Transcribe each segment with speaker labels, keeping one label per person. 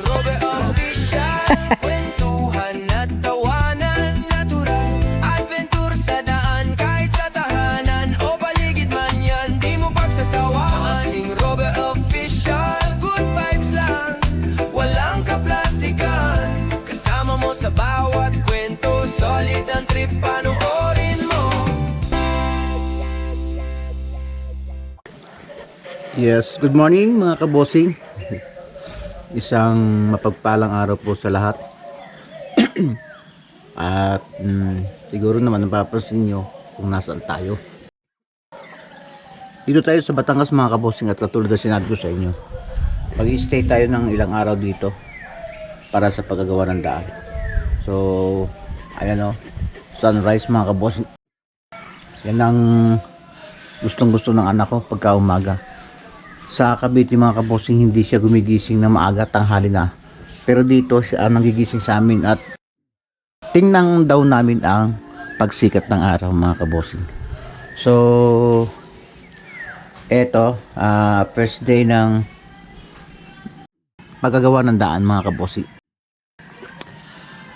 Speaker 1: Robe Official. Kwentuhan at tawanan, natural adventure sa daan, kahit sa tahanan o paligid man yan, di mo pagsasawaan. Kasing Robe Official, good vibes lang, walang kaplastikan. Kasama mo sa bawat kwento, solid ang trip, panoorin mo.
Speaker 2: Yes, good morning mga kabosing. Isang mapagpalang araw po sa lahat. At siguro naman napapansin nyo kung nasaan tayo. Dito tayo sa Batangas mga kabosing, at katulad na sinabi ko sa inyo, mag-i-stay tayo ng ilang araw dito para sa paggagawa ng daan. So, ayan o, sunrise mga kabosing. Yan ang gustong gusto ng anak ko pagka umaga. Sa Cavite mga kabosing, hindi siya gumigising na maaga, tanghali na. Pero dito siya nagigising sa amin at tingnan daw namin ang pagsikat ng araw mga kabosing. So, eto, first day ng paggagawa ng daan mga kabosing.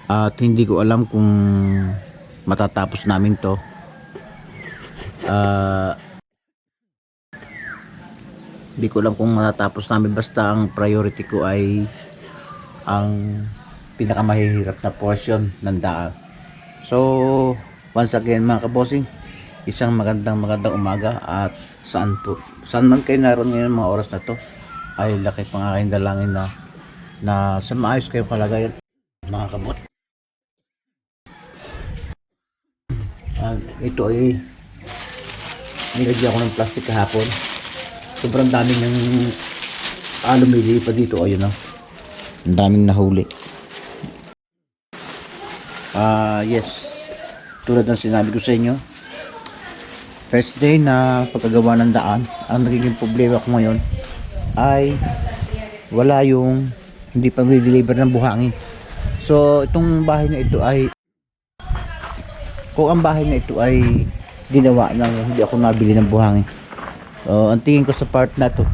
Speaker 2: At hindi ko alam kung matatapos namin to. Hindi ko alam kung matatapos namin, basta ang priority ko ay ang pinakamahihirap na portion ng daan. So, once again mga kabosing, isang magandang umaga, at saan man kayo naroon ngayon mga oras na to, ay laki pang aking dalangin na sa maayos kayong kalagayan mga kabot. Ito ay nilagyan ko ng plastic kahapon. Sobrang daming ng lumili pa dito. Ayun o, ang daming nahuli. Yes, tulad ng sinabi ko sa inyo, first day na pagkagawa ng daan. Ang nagiging problema ko ngayon ay wala yung hindi pang deliver ng buhangin. So itong bahay na ito ay, kung ang bahay na ito ay ginawa ng hindi ako nabili ng buhangin, so ang tingin ko sa part na to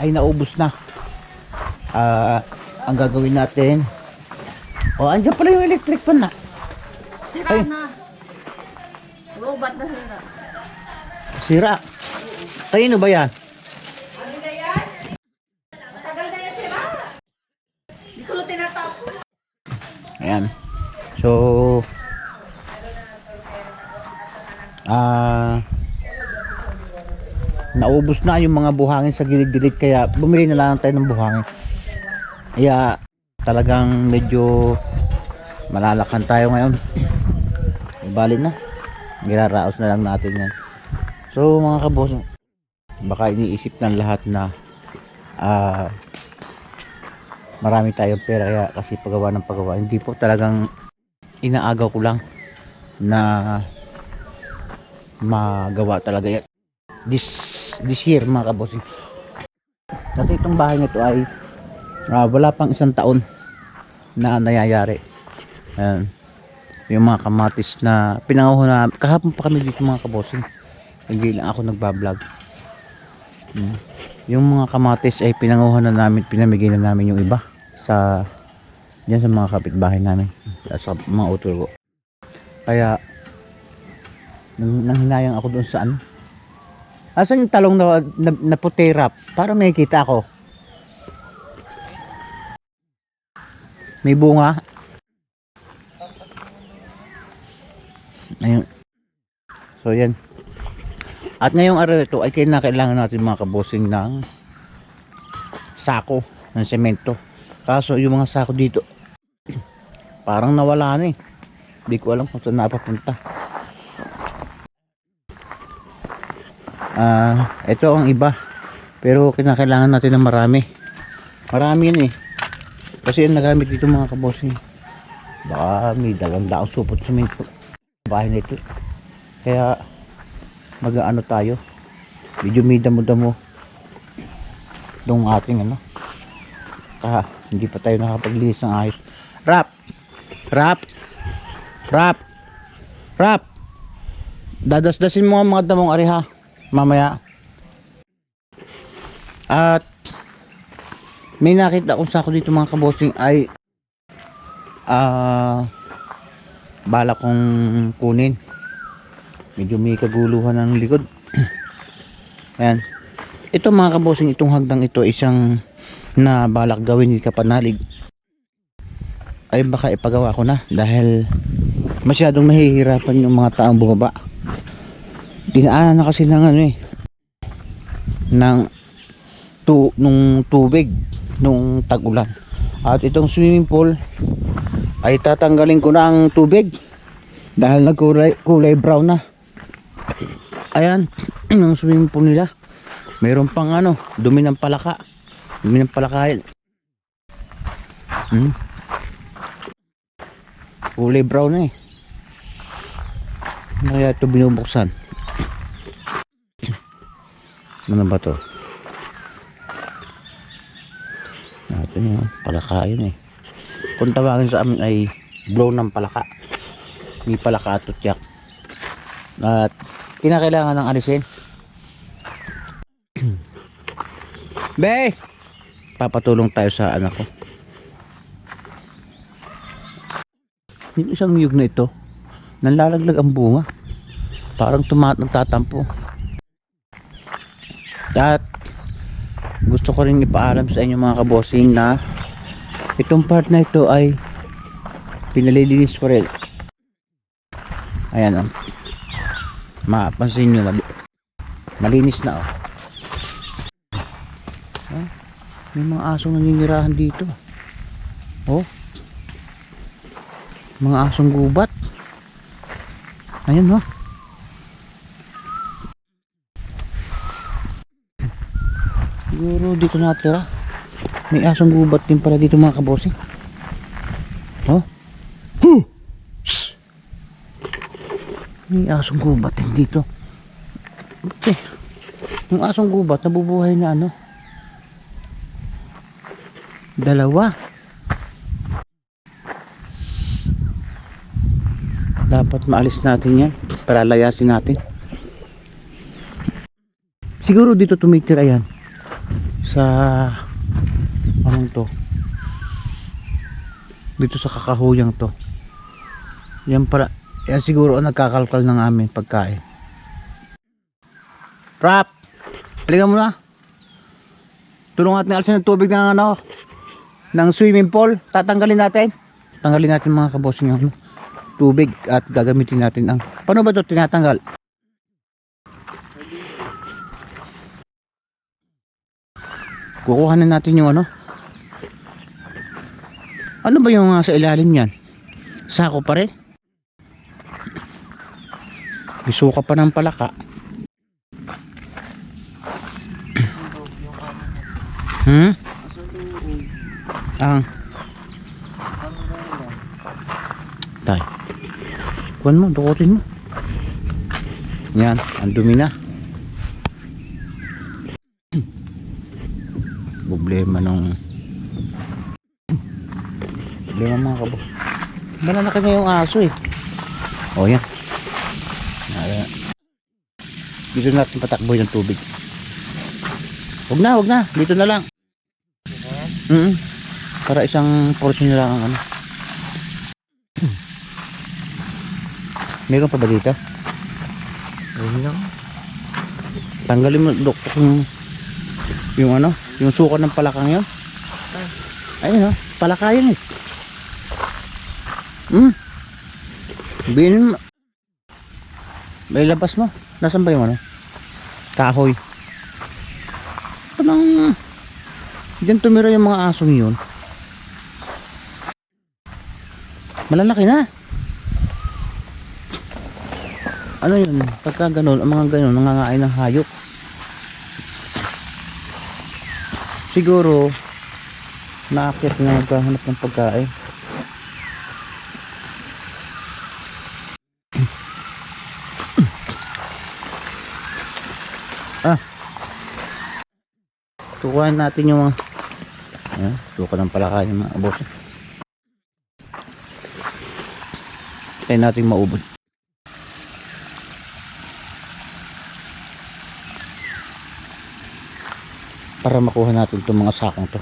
Speaker 2: ay naubos na. Ang gagawin natin, andyan pala yung electric pan na
Speaker 3: Sira
Speaker 2: ay,
Speaker 3: na. Lobat na sira.
Speaker 2: sira. Kanino ba yan?
Speaker 3: Ano na yan? Matagal na yan sira. Hindi ko lang tinatapos.
Speaker 2: Ayan. So, naubos na yung mga buhangin sa gilid-gilid, kaya bumili na lang tayo ng buhangin. Kaya talagang medyo malalakan tayo ngayon. Bali na, giraraos na lang natin yan. So mga kabos, baka iniisip ng lahat na marami tayong pera kaya kasi paggawa ng paggawa. Hindi po, talagang inaagaw ko lang na magawa talaga yan this year mga kabosing. Kasi itong bahay nito ay wala pang isang taon na nangyayari. Ayan, yung mga kamatis na pinanguho na kahapon pa kami dito mga kabosing, hindi lang ako nagbablog. Yung mga kamatis ay pinanguho na namin, pinamigay na namin yung iba sa diyan sa mga kapitbahay namin, sa mga utol ko. Kaya nang hinayang ako doon sa ano, asan yung talong na puti wrap para may kita ako, may bunga. Ayun. So yan, at ngayong araw ito ay kailangan natin mga kabosing ng sako ng semento. Kaso yung mga sako dito parang nawala na eh, hindi ko alam kung saan napapunta. Ito ang iba, pero kinakailangan natin ng marami yun eh, kasi yung nagamit dito mga kabosing, baka may dagang supot semento bahay na ito. Kaya mag-ano tayo, medyo may damo-damo itong ating ano, hindi pa tayo nakapaglinis ng ayos. Rap, dadasdasin mo ang mga damong ariha mamaya. At May nakita akong sako dito mga kabosing ay bala kong kunin. Medyo may kaguluhan ng likod. Ayan. Ito mga kabosing, itong hagdang ito isang na balak gawin ni Kapanalig. Ay baka ipagawa ko na dahil masyadong nahihirapan yung mga taong bumaba. Dinaanan na kasi ng ano ng nung tubig nung tag-ulan. At itong swimming pool ay tatanggalin ko na ang tubig dahil kulay brown na. Ayan, yung swimming pool nila. Mayroon pang dumi ng palaka. Dumi ng palakayan. Kulay brown na Kaya ito binubuksan. Ano ba to? Natin yung palaka yun Kung tawagin sa amin ay blow ng palaka. May palaka at tutyak. At kinakailangan ng alisin. Be! Papatulong tayo sa anak ko. Yung isang niyog na ito, nanlalaglag ang bunga. Parang nagtatampo. At gusto ko rin ipaalam sa inyo mga kabosing na itong part na ito ay pinalilinis ko rin. Ayan mapansin nyo malinis na may mga asong nanginirahan dito mga asong gubat. Ayan siguro dito natira. May asong gubat din pala dito mga kabosing. May asong gubat din dito. Okay. Yung asong gubat nabubuhay na dalawa. Dapat maalis natin yan para layasin natin. Siguro dito tumitira yan sa dito sa kakahuyang to. Yan siguro ang nagkakalkal ng aming pagkain. Prap, halika muna. Tulungan natin alisin ng tubig ng ng swimming pool. Tanggalin natin mga kabosing yung tubig at gagamitin natin ang paano ba ito tinatanggal? Kukuhanin natin yung ano ba yung sa ilalim yan? Sako pa rin? Bisuka pa ng palaka. Tay. Kuhan mo, dukutin mo. Yan, ang dumi na. Problema mga kabo. Malalaki na yung aso yan. Dito natin patakbo yung tubig. Huwag na. Dito na lang. Para isang portion na lang ang Meron pa ba dito? Ayun lang. Tanggalin mo yung yung suka ng palakang yun. Ayun palaka yun Bilin mo. May labas mo. Nasaan ba yung kahoy? Anong diyan tumira yung mga asong yun? Malalaki na. Ano yun? Pagka ganun, ang mga ganun nangangain ng hayop. Siguro naakyat na naghahanap ng pagkain. Tukuhan natin yung suka ng palaka yung mga boss. Tayo natin maubod. Para makuha natin itong mga sakong to.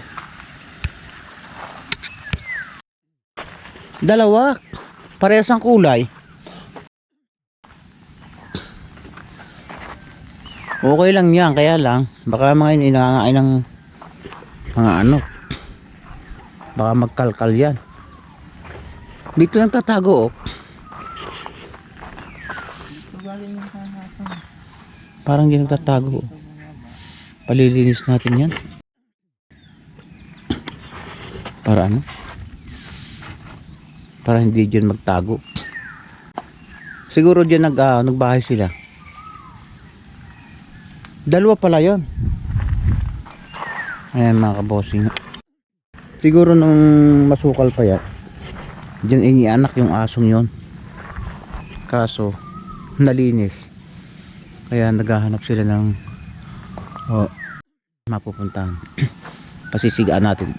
Speaker 2: Dalawa. Parehas ang kulay. Okay lang yan, kaya lang baka mga inangangain ng mga ano, baka magkalkal yan. Dito lang tatago, oh. Parang di nagtatago, oh. Palilinis natin yan para ano, para hindi dyan magtago. Siguro dyan nagbahay sila. Dalawa pala yon. Ayan mga kabossing. Siguro nung masukal pa yan, dyan inianak yung asong yon. Kaso nalinis, kaya naghahanap sila ng mapupuntahan. Pasisigaan natin.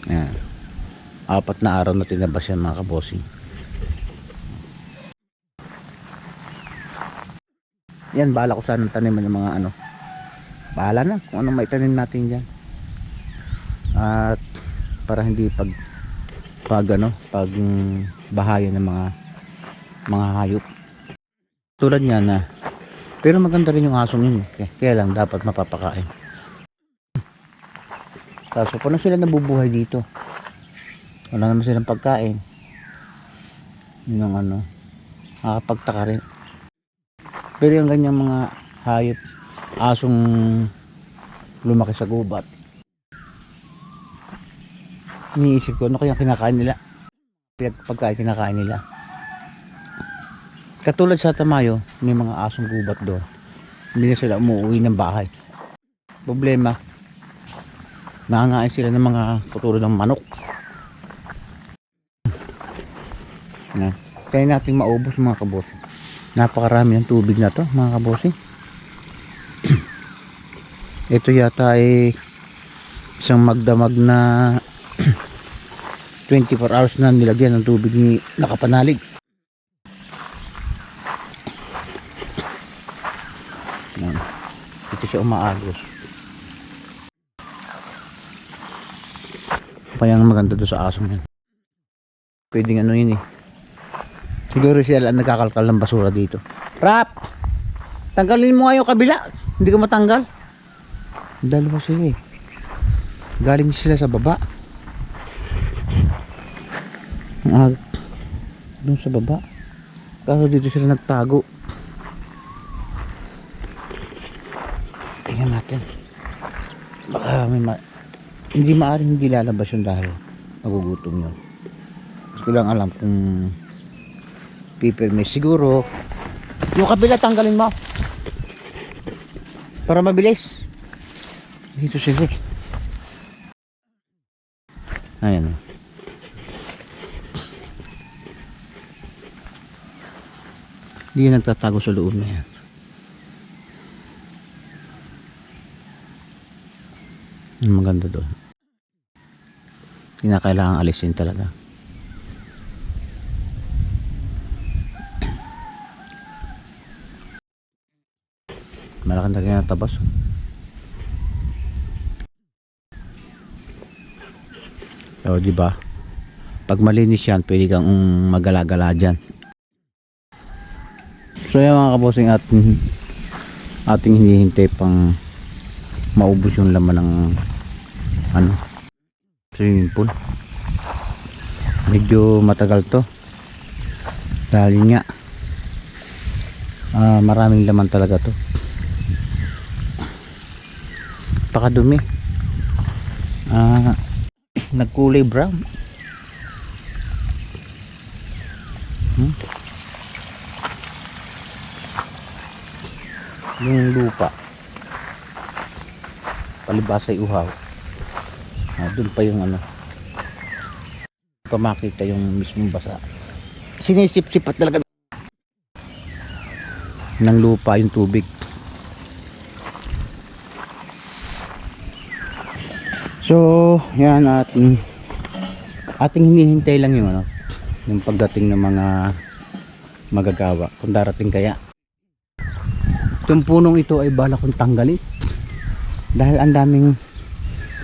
Speaker 2: Ayan. 4 na araw na tinabas yan mga kabossing. Yan, bahala ko sana taniman ng mga ano. Bahala na kung anong maitanim natin dyan. At para hindi pag bahayan ng mga hayop. Tulad niya na. Pero maganda rin yung asong yun. Kaya lang dapat mapapakain. Kaso paano sila nabubuhay dito? Wala naman silang pagkain. Yun ang ano, nakakapagtaka rin. Pero yung ganyang mga hayop, asong lumaki sa gubat, iniisip ko ano kaya kinakain nila, pagkain kinakain nila. Katulad sa Tamayo, may mga asong gubat doon, hindi na sila umuwi ng bahay. Problema, nangangain sila ng mga katulad ng manok. Kaya natin maubos mga kabossing. Napakarami ng tubig na to mga kabossing. Ito yata ay isang magdamag na 24 hours na nilagyan ng tubig ni nakapanalig. Ito siya umaagos. Kaya maganda to sa asong yan. Pwedeng ano yun eh. Siguro siya lang nagkakalkal ng basura dito. Rap! Tanggalin mo nga yung kabila. Hindi ko matanggal. Dalawa sila eh. Galing sila sa baba. Doon sa baba. Kaso dito sila nagtago. Tingnan natin. Baka may hindi maaaring hindi lalabas yun dahil magugutom yun. Gusto ko lang alam kung pipirme. Siguro yung kabila tanggalin mo para mabilis. Dito siguro. Ayan. Hindi yan nagtatago sa loob na yan. Ang maganda doon. Hindi na kailangang alisin talaga. Malaking lagay na tabas. So, di ba? Pag malinis yan, pwede kang magala-gala dyan. So, yan mga kabossing, ating hinihintay pang maubos yung laman ng ano, swimming pool. Medyo matagal to. Dahil nga, maraming laman talaga to. Pakadumi. Nagkulay brown. Yung lupa palibasa ay uhaw. Doon pa yung ano, pa makita yung mismong basa. Sinisip-sipat talaga ng lupa yung tubig. So, yan ating hinihintay lang yung ano, yung pagdating ng mga magagawa. Kung darating kaya. Itong punong ito ay bala kong tanggalin. Dahil ang daming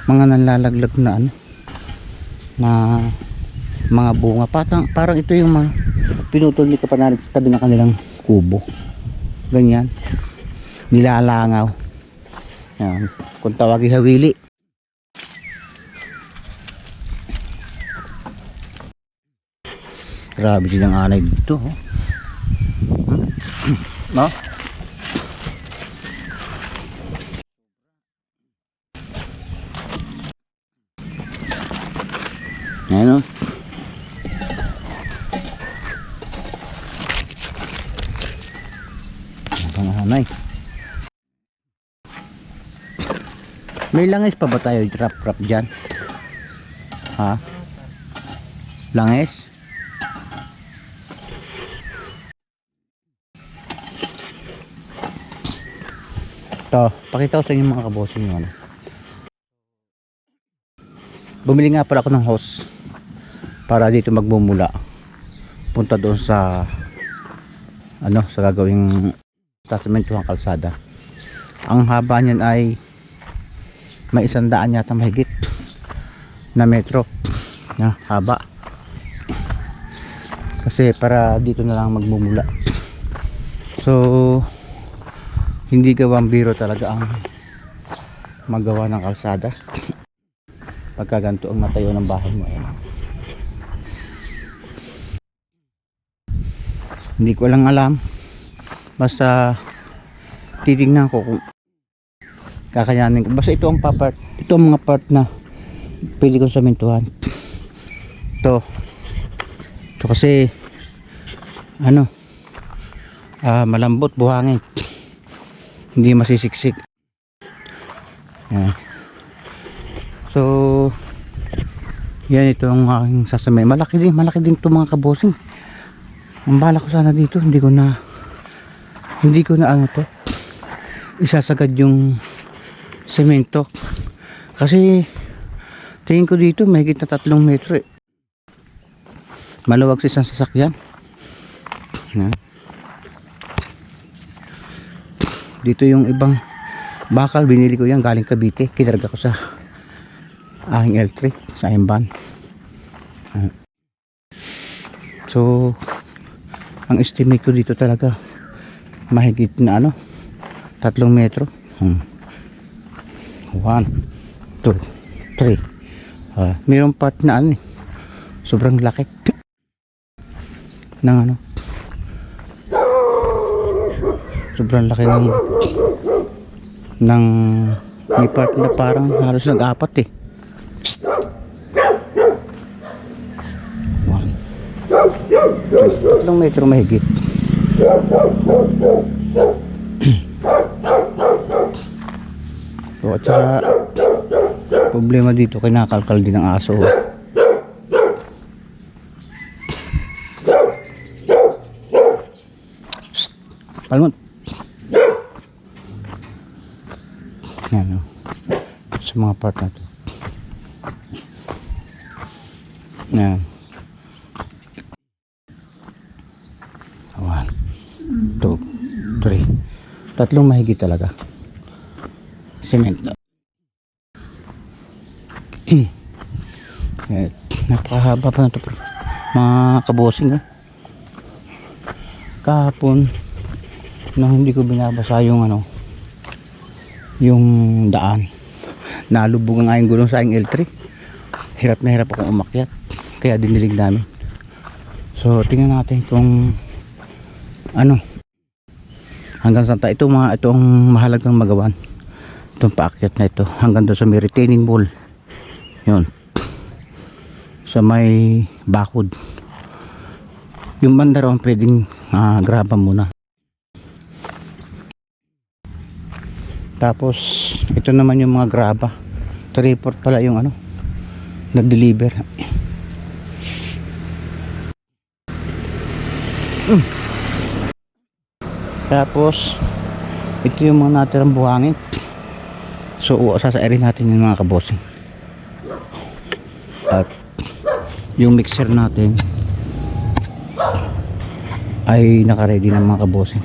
Speaker 2: mga nanlalaglag na ano, na mga bunga. Parang ito yung mga pinutol ni kapanalig sa tabi ng kanilang kubo. Ganyan, nilalangaw. Yan, kung tawagin hawili. Grabe din ang anay dito, oh. No? Ayan, oh. Ang anay. May langis pa ba tayo trap dyan? Ha? Langis? Ito, pakita ko sa inyo mga kabosing yun. Bumili nga pala ako ng hose para dito magmumula punta doon sa ano, sa gagawing tasementuhang kalsada. Ang haba niyan ay may 100 yata mahigit na metro na haba, kasi para dito na lang magmumula. So hindi gawang biro talaga ang magawa ng kalsada pagka ganito ang natayo ng bahay mo. Ayan. Hindi ko lang alam, basta titingnan ko kung kakayanin ko. Basta ito ang ito ang mga part na pwede ko samintuhan. Ito kasi ano, malambot, buhangin, hindi masisiksik. Yan. So yan, ito ang aking sasamay. Malaki din ito mga kabosing. Ang bala ko sana dito, hindi ko na ano to, isasagad yung semento, kasi tingin ko dito may higit na 3 metro eh. Maluwag sa isang sasakyan. Yan. Dito yung ibang bakal, binili ko yan galing Cavite, kinarga ko sa aking L3 sa Emban. So ang estimate ko dito talaga mahigit na ano, 3 metro. 1, 2, 3. Mayroong part na ano, sobrang laki ng ano, sobrang laki ng may part na parang halos nag-apat eh. 3 metro mahigit. So, at saka problema dito, kinakalkal din ng aso. Palmon. Yan, sa mga part na to. Yan. 1, 2, 3. 3 mahigit talaga. Semento. Napakahaba pa na ito, mga kabosing. Kahapon nang hindi ko binabasa yung ano, yung daan, nalubog ang aking gulong sa aking L3. Hirap na hirap akong umakyat, kaya dinilig namin. So tingnan natin kung ano, hanggang saan tayo. Ito ang mahalagang magawan, itong paakyat na ito hanggang doon sa may retaining wall, yun, sa may bakod. Yung bandaron pwedeng graba muna. Tapos ito naman yung mga graba, 3/4 pala yung ano na deliver. Tapos ito yung mga natirang buhangin. So sasairin natin yung mga kabosing. At yung mixer natin ay naka-ready ng mga kabosing.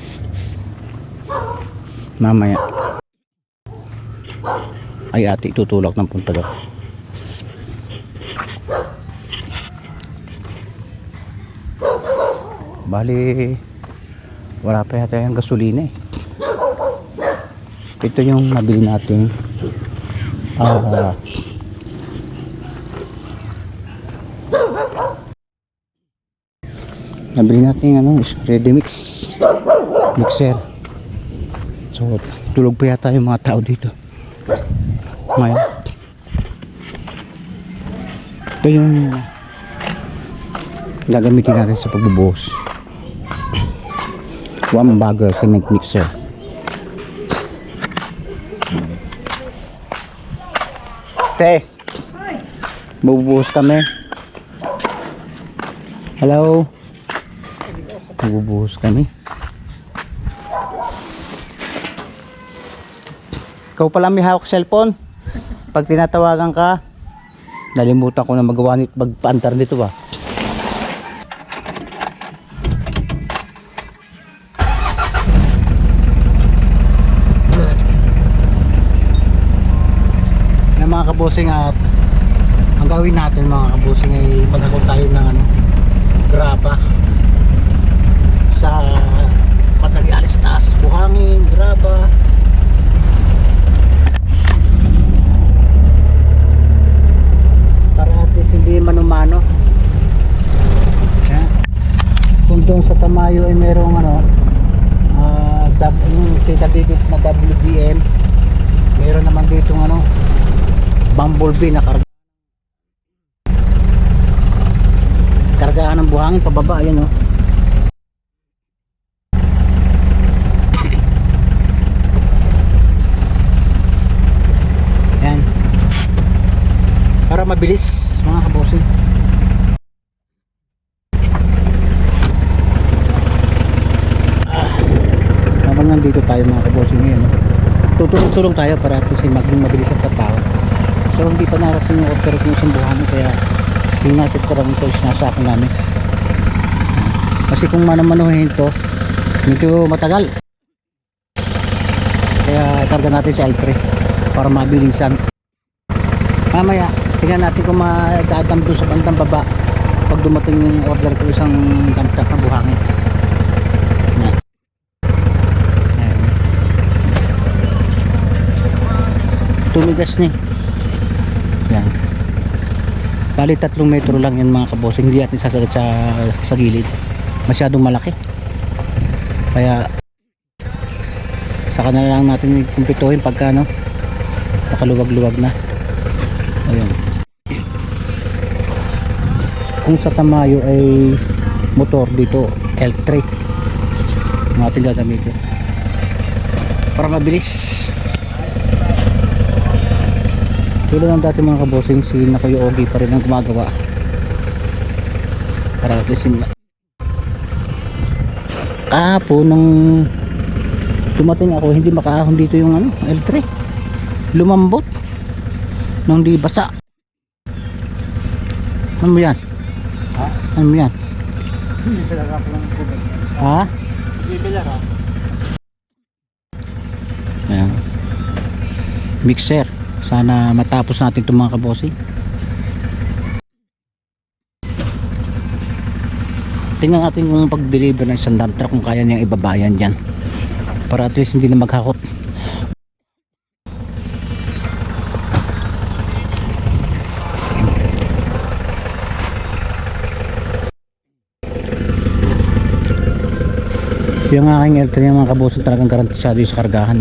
Speaker 2: Mamaya ay ate tutulak ng punta doon. Bali wala pa yata yung gasolina eh. Ito yung nabili natin nabili natin ano, ready mix mixer. So tulog pa yata yung mga tao dito ngayon. Ito yung gagamitin natin sa pagbubuhos. One bagger cement mixer. Te, bubuhos kami. Hello, bubuhos kami. Ikaw pala may hawak cellphone. Pag tinatawagan ka, nalimutan ko na magawa nito, magpaandar nito ba. Yan mga kabosing, at ang gawin natin mga kabosing ay maghakot tayo ng ano, graba sa materialis taas, buhangin, graba. Hindi manumano. Kung doon sa Tamayo ay merong ano, yung didit na WBM, meron naman dito ano, Bumblebee na kargaan ng buhangin pababa. Ayan o. Ayan, para mabilis mga kabosing. Habang nandito tayo mga kabosing ngayon, tutulong-tulong tayo para at least maging mabilis ang trabaho. So hindi pa narating yung order ng isang buhangin, kaya yung natin ko rin ito is nasa akin namin. Kasi kung manamanuhin ito medyo matagal, kaya karga natin sa L3 para mabilisan. Mamaya tingnan natin kung madadam doon sa bandang baba pag dumating yung order ko isang dump truck na buhangin. Tumigas ni. Yan. Bali 3 metro lang yan mga kabosing, hindi natin sasagat sa gilid. Masyadong malaki. Kaya saka na lang natin kumpituhin pagka ano, nakaluwag-luwag na. Ayun. Kung sa Tamayo ay motor, dito L3 ang ating gagamitin para mabilis. Tulad ng dati mga kabosing, si Nakuya Ogie pa rin ang gumagawa para at least po nung dumating ako, hindi makaahon dito yung ano, L3, lumambot nung di basa. Ano mo yan? Ha? Ano mo yan? Hindi talaga ako ng tubig. Ha? Hindi talaga. Ayan, mixer. Sana matapos natin itong mga kabosing. Tingnan natin kung pag-deliver ng isang dump truck kung kaya niyang ibabayan dyan para at least hindi na maghakot. Yung aking L3 mga kabosing talagang garantisado yung sa kargahan.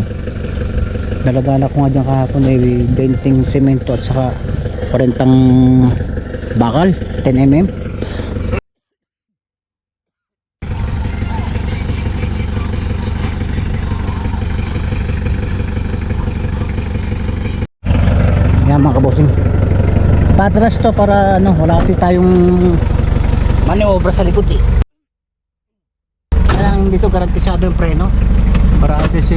Speaker 2: Daladala ko nga dyan kahapon ay 20 semento at saka 40 bakal 10mm. Yan mga kabosing, patras to para ano, wala kasi tayong maniobra sa likod eh. Kaya dito garantisado yung preno para kasi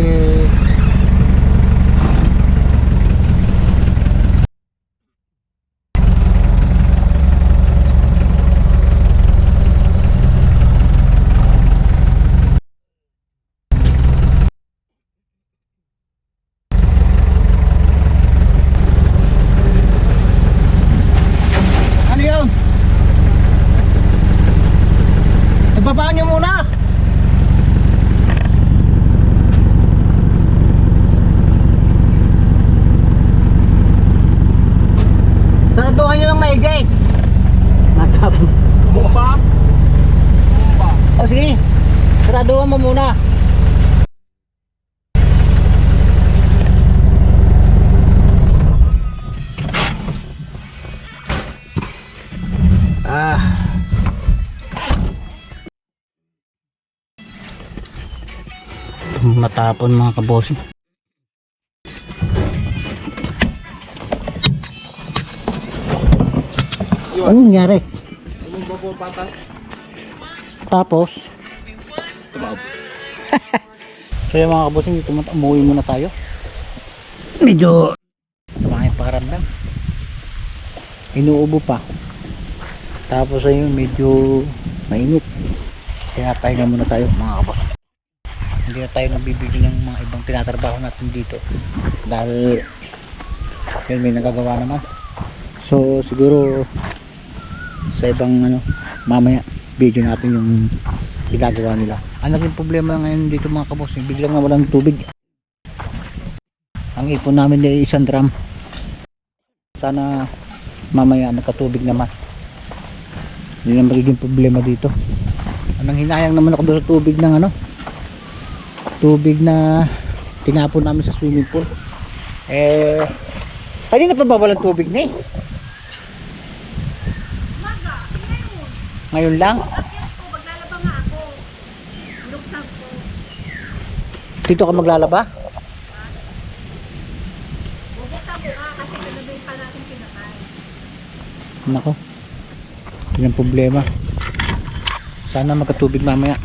Speaker 2: Takbuhan mo muna. Matapon mga kabossing. Anong nangyari? Tapos so yung mga kabossing, dito umuwi muna tayo. Medyo maraming pakaramdam, inuubo pa, tapos ayun medyo mainit, kaya pahinga muna tayo mga kabossing. Hindi na tayo nagbibigay ng mga ibang tinatrabaho natin dito dahil yun, may nagagawa naman. So siguro sa ibang mamaya video natin yung ginagawa nila. Ang naging problema ngayon dito mga kabossing, biglang nawalan ng tubig. Ang ipon namin ay 1 drum. Sana mamaya magkatubig naman. Hindi na magiging problema dito. Anong hinayang naman ako doon sa tubig ng tubig na tinapon namin sa swimming pool. Kanina pa ba walang tubig na ngayon lang?
Speaker 3: Maglalaba nga ako. Luksan ko.
Speaker 2: Dito ka maglalaba?
Speaker 3: Bubuksan ko nga kasi nalabay pa natin kinakain.
Speaker 2: Nako, yun ang problema. Sana magkatubig mamaya.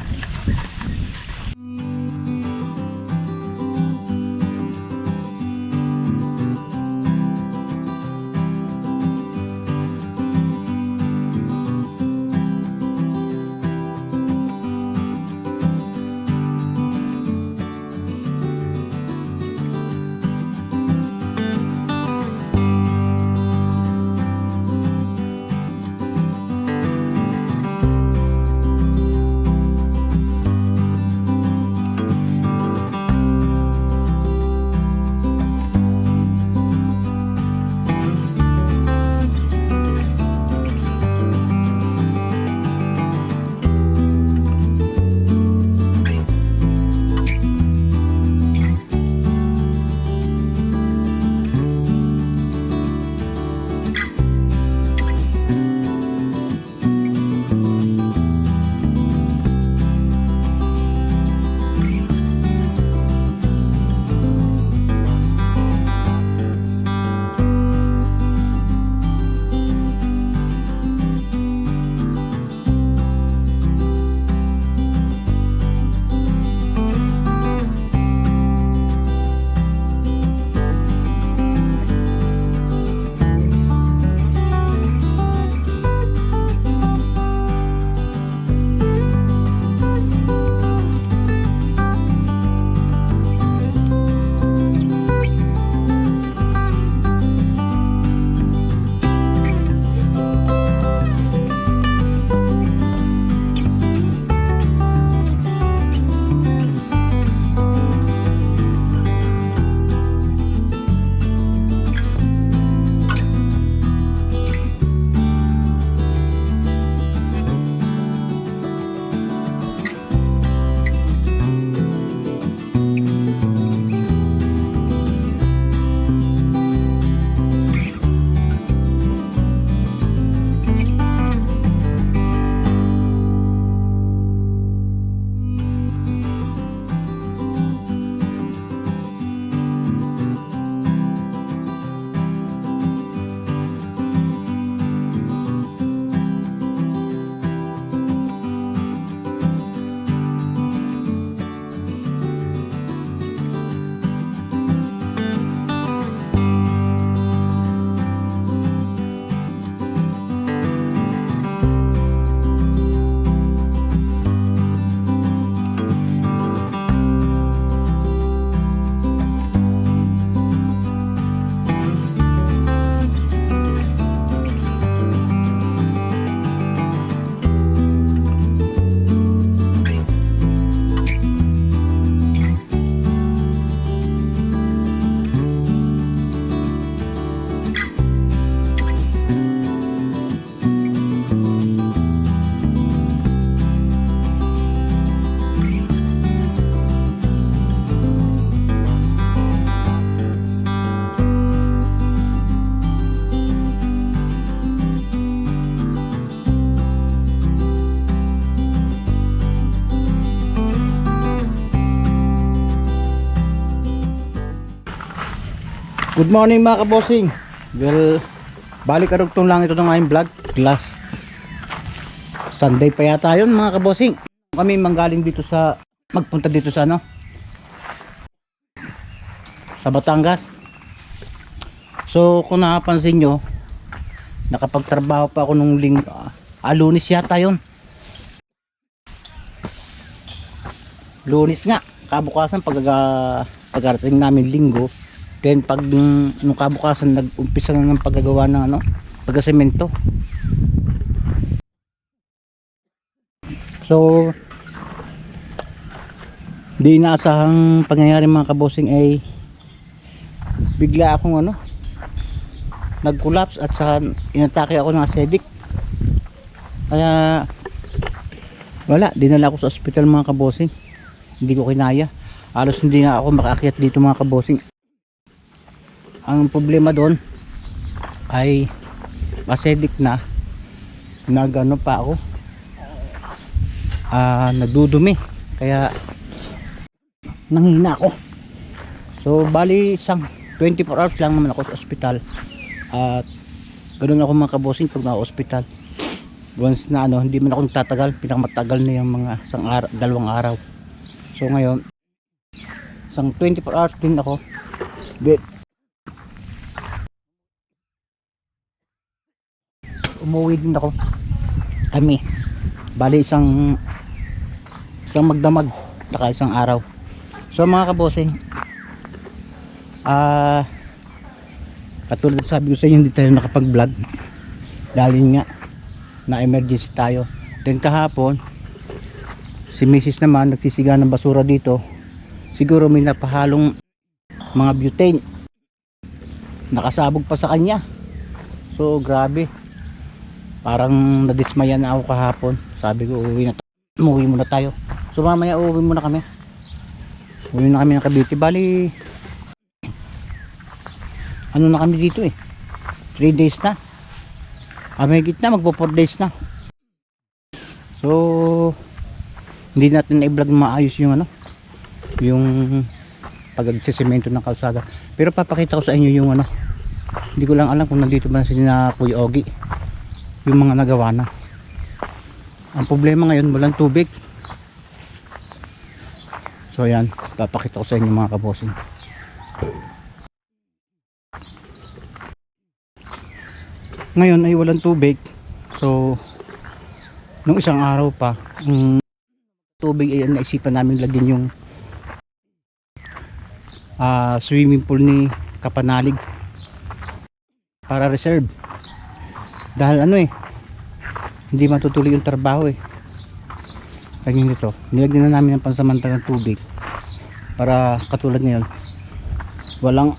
Speaker 2: Good morning mga kabosing. Well, balik arugtong lang ito ng aking vlog. Glass Sunday pa yata yun mga kabosing. Kami manggaling dito sa, magpunta dito sa ano, sa Batangas. So kung nakapansin nyo, nakapagtrabaho pa ako nung Lunes yata yun. Lunes nga, kabukasan pagkarating namin Linggo. Then pag nung kabukasan nag-umpisa na ng paggagawa ng ano, pagkasemento. So di inaasahang pangyayari mga kabosing ay bigla akong ano, nag-collapse at saka inatake ako ng acidic. Kaya wala, dinala ako sa ospital mga kabosing. Hindi ko kinaya. Halos hindi na ako makaakyat dito mga kabosing. Ang problema doon ay acidic na nagano pa ako, nadudumi, kaya nanghina ako. So bali isang 24 hours lang naman ako sa ospital. At ganoon ako mga kabosing pag na-hospital. Once na ano, hindi man ako nagtatagal, pinakamatagal na yung mga dalawang araw. So ngayon isang 24 hours din ako. Umuwi din ako kami, bali isang magdamag saka isang araw. So mga kabosing, katulad sabi ko sa inyo, hindi tayo nakapag vlog dahil nga na emergency tayo. Then kahapon si Mrs. naman nagsisiga ng basura dito. Siguro may napahalong mga butane, nakasabog pa sa kanya. So grabe, parang nadismaya na ako kahapon. Sabi ko umuwi muna tayo. So mamaya uuwi muna kami. Uwi na kami ng Cavite. Bali ano na kami dito 3 days na. May gitna magpo 4 days na. So hindi natin na-vlog maayos yung ano, yung pagsisemento ng kalsada. Pero papakita ko sa inyo yung ano, hindi ko lang alam kung nandito ba sila Kuya Ogie, yung mga nagawa na. Ang problema ngayon, walang tubig. So ayan, papakita ko sa inyo mga kabosing. Ngayon ay walang tubig. So nung isang araw pa, tubig ay naisipan namin lagyan yung swimming pool ni Kapanalig para reserve. Dahil ano hindi matutuloy yung trabaho kaya nito nilagyan na namin ng pansamantalang tubig para katulad ngayon walang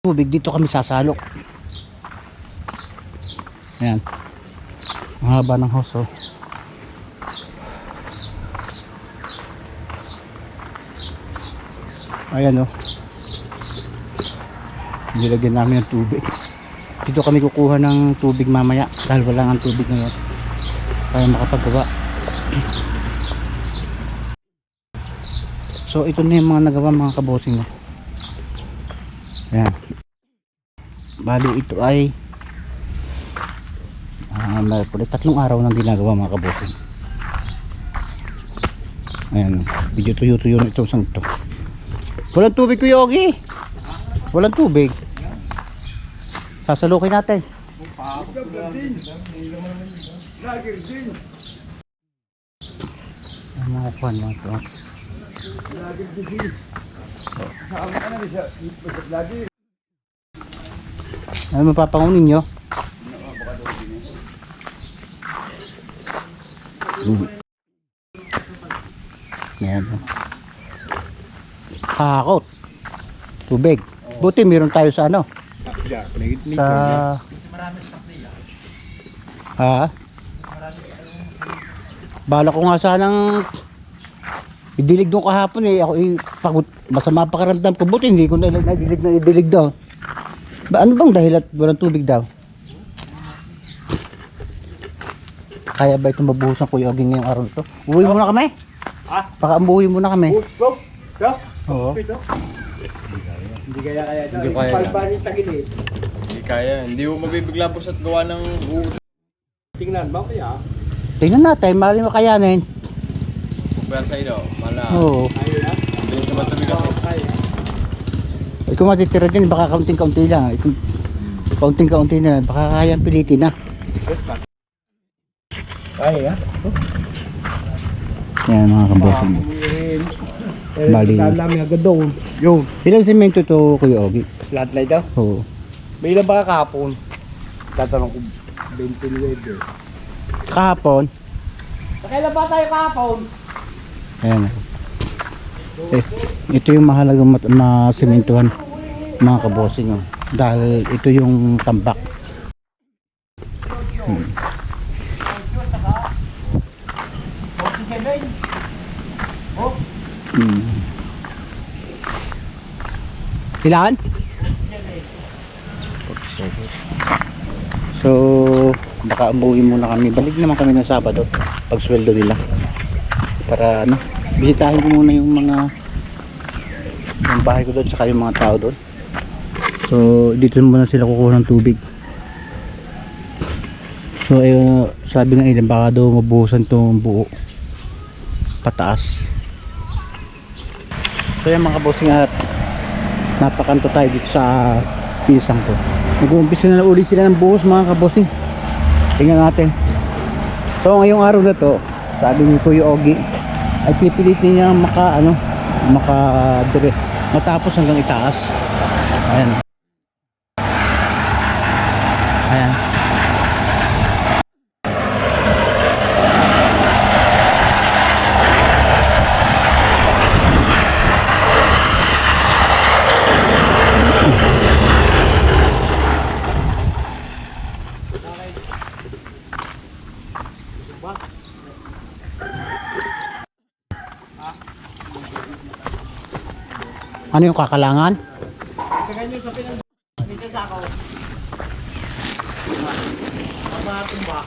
Speaker 2: tubig, dito kami sasalok. Ayan, ang haba ng hose ayan nilagyan namin ng tubig. Dito kami kukuha ng tubig mamaya dahil wala ang tubig ngayon kaya makapagawa. So ito na yung mga nagawa mga kabosing. Ayan, bali ito ay tatlong araw nang ginagawa mga kabosing. Ayan, medyo tuyo-tuyo na itong sang ito. Walang tubig Kuya Ogie, walang tubig. Sasalukin natin. Ang mga kwan lang ito. Ano mapapangunin nyo? Ayan. Hakot. Tubig. Buti meron tayo sa ano? Sa bala ko nga sanang idilig doon kahapon ako pagod, masama pakiramdam ko, buti hindi ko nadilig daw. Ano bang dahilan walang tubig daw? Kaya ba itong mabuhusan Kuya Ogie ngayong araw ito? Uwi muna kami? Paka umuwi muna kami. Oo.
Speaker 4: Hindi kaya ito.
Speaker 5: Hindi kaya.
Speaker 4: Palbanin tagilid.
Speaker 5: Hindi kaya. Hindi mo mabibigla po sa gawa ng buhos.
Speaker 4: Tingnan ba kaya?
Speaker 2: Tingnan natin, mali mo kayanin.
Speaker 5: Pero sa ino, mala.
Speaker 2: Oo.
Speaker 4: Ayaw na.
Speaker 5: Hindi sa matabi kasi.
Speaker 4: Kaya.
Speaker 2: Kung matitira dyan, baka kaunting-kaunti lang. Kung kaunting-kaunti na, baka kayang pilitin na.
Speaker 4: Kaya.
Speaker 2: Yan mga kabossing. Bali.
Speaker 4: Namin agad doon. Yun.
Speaker 2: Ilang semento to, Kuya Ogi?
Speaker 4: Lahat na ito.
Speaker 2: Oo.
Speaker 4: May ilan ba kahapon? Tatanong ko 29.
Speaker 2: Kahapon.
Speaker 4: Kailan ba tayo kahapon?
Speaker 2: Ayan. Ito yung mahalagang sementuhan mga kabossing. Oh. Dahil ito yung tambak. Ilan? So, baka umuwi muna kami. Balik naman kami ng Sabado pag sweldo nila. Para ano, bisitahin ko muna yung bahay ko doon saka yung mga tao doon. So, dito muna sila kukuha ng tubig. So, sabi ng ilan baka daw mabuhusan tong buo pataas. So, yan mga bossing at napakanto tayo dito sa pisang ko. Nag-uumpisa na uli sila ng buhos mga kabossing. Tingnan natin. So ngayong araw na to, sabi ni Kuya Ogi ay pipilitin niya maka-dire matapos hanggang itaas. Ayan. Ayan. Ano yung kakalangan?
Speaker 4: Tingnan nyo sa pinag-dito sa ako. Ang mga tumba.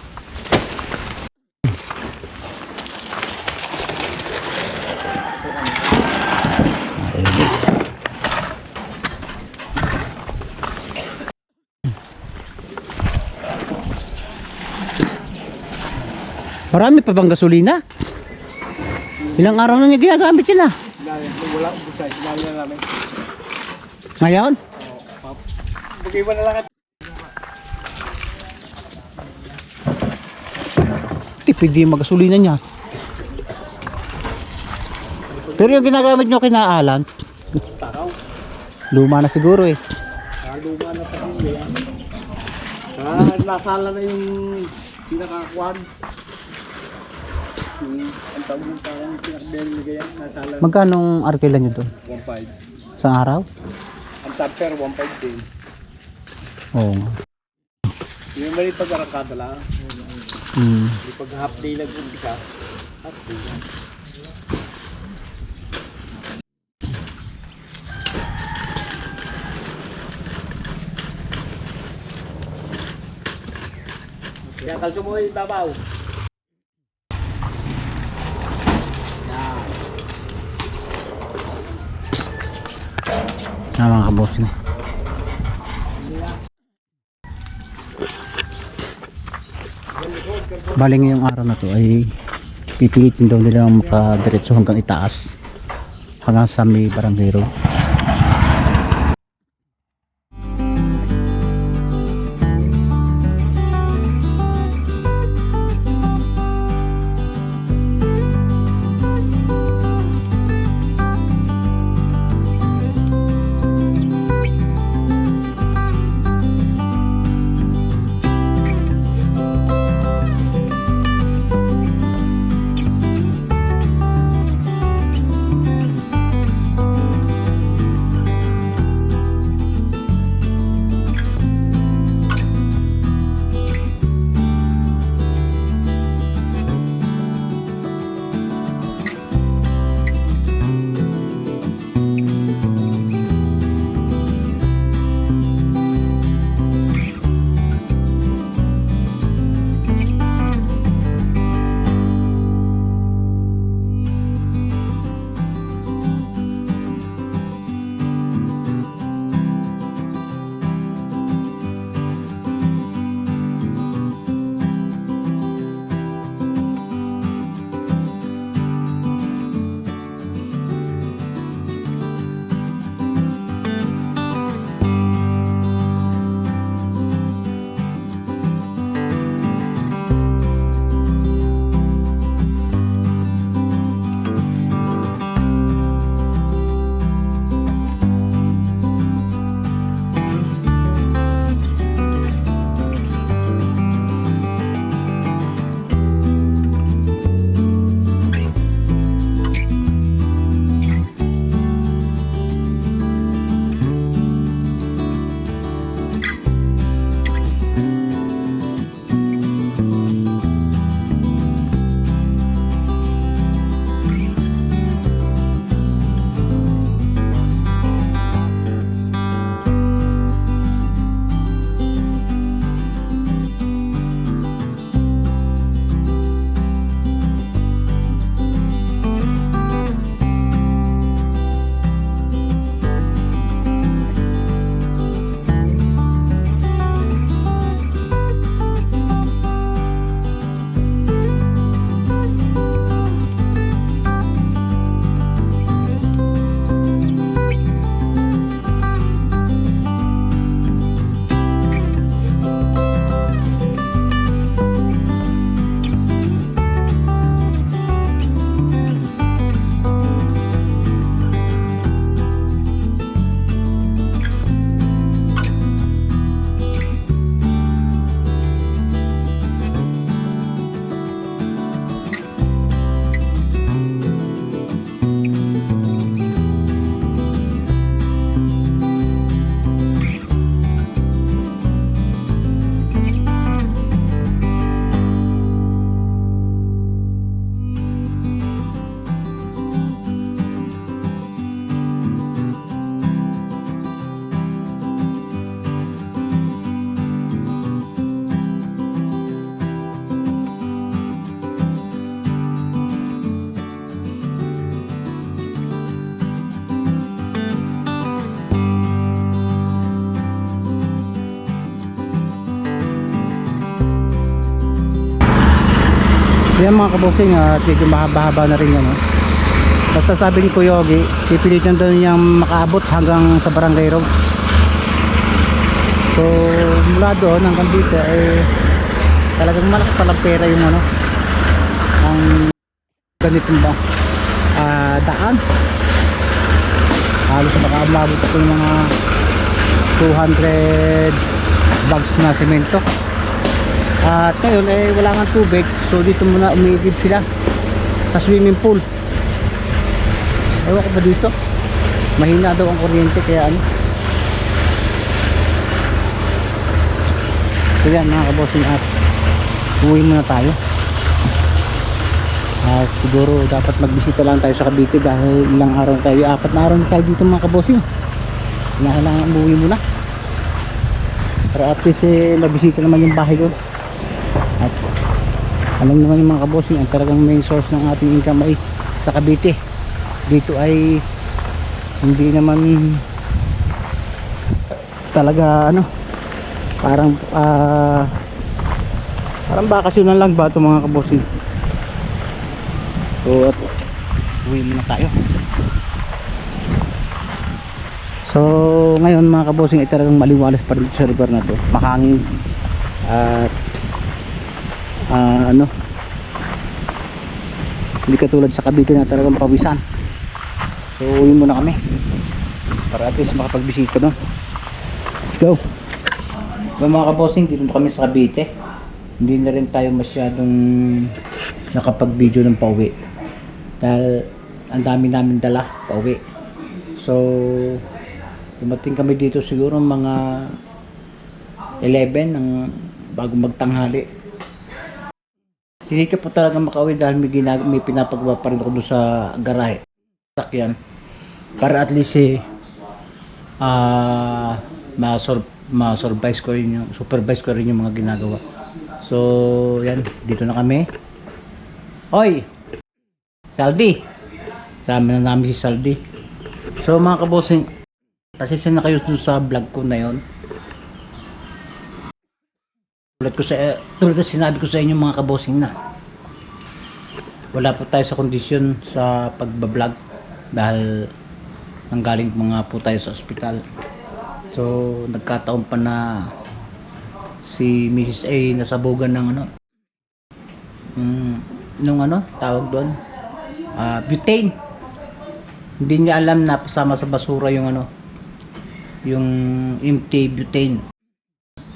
Speaker 2: Marami pa bang gasolina? Ilang araw na niya ginagamit yun ah.
Speaker 4: Wala akong busay. Sinabi na namin.
Speaker 2: Ngayon?
Speaker 4: Bugay mo na lang.
Speaker 2: Tipid yung magasolina niya. Pero yung ginagamit nyo kinaalan,
Speaker 4: Takaw.
Speaker 2: luma na siguro eh.
Speaker 4: Luma na pa rin yan. Nasala na yung pinakakuan. Ang tawag yung parang pinakabili yan. Nasala na
Speaker 2: Magkanong arkila nyo doon?
Speaker 4: 1.5.
Speaker 2: Sa araw?
Speaker 4: Ang tamper 1.5 din.
Speaker 2: Oo nga.
Speaker 4: Yung mali pag-arangkada lang. Yung pag half day nag-umpisa. Half day lang. Kaya kalso mo yung babaw.
Speaker 2: Mga kabossing. Bali ngayong araw na to ay pipilitin daw nila makadiretso hanggang itaas hanggang sa may barangay road. Yan mga kabosing, at medyo mahaba-haba na rin yan. Basta sabi ni Kuya Yogi, pipilitan daw niyang makaabot hanggang sa Barangay Road. So mula doon hanggang dito talagang malaki palang pera yung ang ganitong daan. Halos baka umabot ko yung mga 200 bags na semento. At ngayon wala nga tubig, so dito muna umiigib sila sa swimming pool. Ewan ko ba dito, mahina daw ang kuryente kaya so yan mga kabossing, at uwi muna tayo. At siguro dapat magbisita lang tayo sa Cavite dahil ilang araw na tayo, 4 na araw na tayo dito mga kabossing. Kailangan umuwi muna para at least mabisita naman yung bahay ko. At alam naman yung mga kabossing, ang talagang main source ng ating income ay sa Cavite. Dito ay hindi naman talaga parang bakasyonan lang ba ito mga kabossing. So at uwi muna tayo. So ngayon mga kabossing ay talagang maliwalas pa rin sa lugar na to, makangin at hindi katulad sa Cavite na talagang pawisan. So uwi muna kami para at least makapagbisita no. Let's go. So mga kabossing, dito kami sa Cavite. Hindi na rin tayo masyadong nakapag-video ng pauwi dahil ang dami namin dala pauwi. So dumating kami dito siguro mga 11 ng bago magtanghali. Sinikap po talaga makauwi dahil may pinapagawa pa rin ako doon sa garahe sakyan para at least ma-supervise ko rin yung mga ginagawa. So yan, dito na kami. Oy Saldi, sama na namin si Saldi. So mga kabossing, pasensya na kayo dun sa vlog ko na yon. Tulad ko sinabi ko sa inyo mga kabossing, na wala po tayo sa kondisyon sa pagbablog dahil nanggaling mga po tayo sa ospital. So nagkataon pa na si Mrs. A nasabugan ng nung tawag doon, butane. Hindi niya alam na pasama sa basura yung yung empty butane,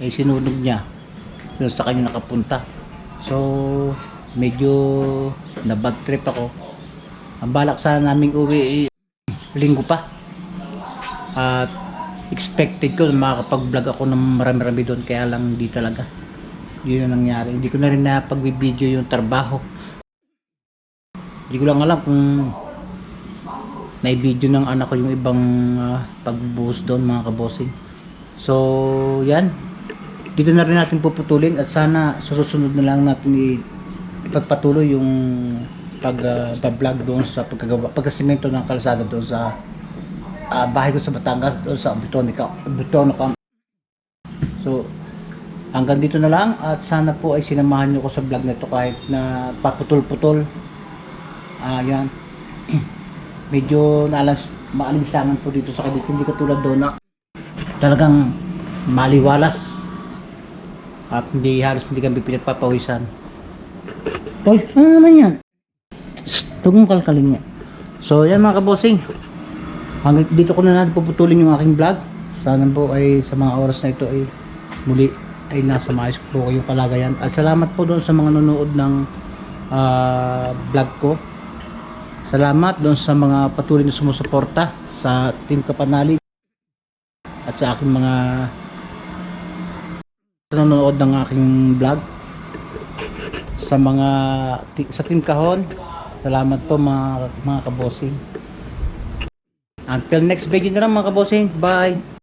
Speaker 2: sinunog niya doon sa kanya nakapunta. So medyo na bad trip ako. Ang balak sana naming uwi linggo pa, at expected ko makakapag-vlog ako ng marami-rami doon, kaya lang hindi talaga yun ang nangyari. Hindi ko na rin napag-video yung trabaho. Hindi ko lang alam kung na-video ng anak ko yung ibang pagbuhos doon mga kabossing. So yan, dito na rin natin puputulin, at sana susunod na lang natin ipagpatuloy yung pag-vlog doon sa pagkasimento ng kalsada doon sa bahay ko sa Batangas, doon sa Bitonica. So hanggang dito na lang, at sana po ay sinamahan nyo ko sa vlog na ito kahit na paputol-putol. Yan medyo maalinsangan po dito sa Cavite, hindi katulad doon na talagang maliwalas at halos hindi kami pinagpapawisan. Hoy, ano naman yan? Huwag mong kalkalin yan. So yan mga kabossing, hanggang dito ko na natin puputulin yung aking vlog. Sana po ay sa mga oras na ito ay muli ay nasa maayos po kayong kalagayan. At salamat po doon sa mga nanonood ng vlog ko. Salamat doon sa mga patuloy na sumusuporta sa Team Kapanalig at sa aking mga nanonood ng aking vlog. Sa Team Kahon, salamat po mga kabossing. Until next video na lang mga kabossing. Bye!